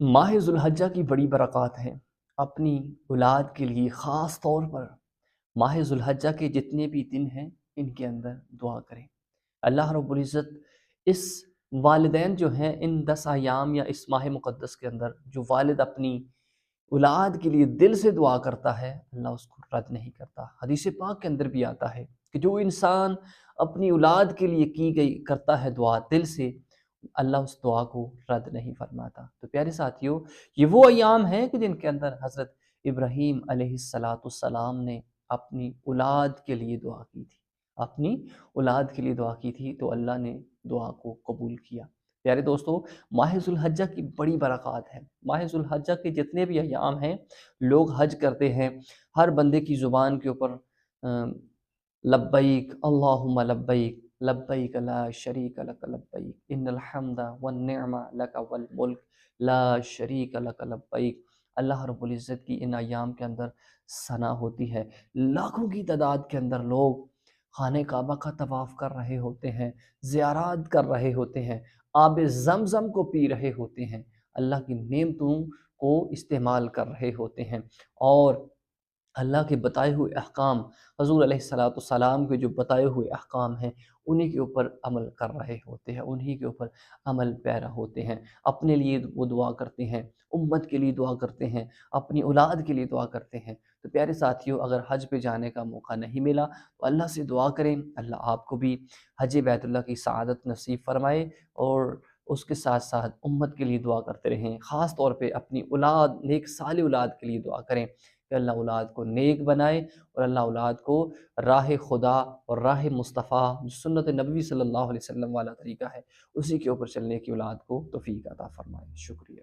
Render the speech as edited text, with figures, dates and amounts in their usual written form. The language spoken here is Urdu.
ماہ ذوالحجہ کی بڑی برکات ہیں اپنی اولاد کے لیے، خاص طور پر ماہ ذوالحجہ کے جتنے بھی دن ہیں ان کے اندر دعا کریں۔ اللہ رب العزت اس والدین جو ہیں ان 10 ایام یا اس ماہ مقدس کے اندر جو والد اپنی اولاد کے لیے دل سے دعا کرتا ہے، اللہ اس کو رد نہیں کرتا۔ حدیث پاک کے اندر بھی آتا ہے کہ جو انسان اپنی اولاد کے لیے کی گئی کرتا ہے دعا دل سے، اللہ اس دعا کو رد نہیں فرماتا۔ تو پیارے ساتھیوں، یہ وہ ایام ہیں کہ جن کے اندر حضرت ابراہیم علیہ السلام نے اپنی اولاد کے لیے دعا کی تھی، اپنی اولاد کے لیے دعا کی تھی، تو اللہ نے دعا کو قبول کیا۔ پیارے دوستو، ماہ ذوالحجہ کی بڑی برکات ہے۔ ماہ ذوالحجہ کے جتنے بھی ایام ہیں، لوگ حج کرتے ہیں، ہر بندے کی زبان کے اوپر لبیک اللہم لبیک لبیک لا شریک لک لبیک ان الحمد والنعمہ لک والملک لا شریک لک لبیک۔ اللہ رب العزت کی ان ایام کے اندر ثنا ہوتی ہے، لاکھوں کی تعداد کے اندر لوگ خانہ کعبہ کا طواف کر رہے ہوتے ہیں، زیارات کر رہے ہوتے ہیں، آب زمزم کو پی رہے ہوتے ہیں، اللہ کی نعمتوں کو استعمال کر رہے ہوتے ہیں، اور اللہ کے بتائے ہوئے احکام، حضور علیہ السلام کے جو بتائے ہوئے احکام ہیں انہی کے اوپر عمل کر رہے ہوتے ہیں، انہی کے اوپر عمل پیرا ہوتے ہیں۔ اپنے لیے وہ دعا کرتے ہیں، امت کے لیے دعا کرتے ہیں، اپنی اولاد کے لیے دعا کرتے ہیں۔ تو پیارے ساتھیوں، اگر حج پہ جانے کا موقع نہیں ملا تو اللہ سے دعا کریں، اللہ آپ کو بھی حج بیت اللہ کی سعادت نصیب فرمائے، اور اس کے ساتھ ساتھ امت کے لیے دعا کرتے رہیں۔ خاص طور پہ اپنی اولاد، نیک صالح اولاد کے لیے دعا کریں کہ اللہ اولاد کو نیک بنائے، اور اللہ اولاد کو راہ خدا اور راہ مصطفیٰ جو سنت نبوی صلی اللہ علیہ وسلم والا طریقہ ہے اسی کے اوپر چلنے کی اولاد کو توفیق عطا فرمائے۔ شکریہ۔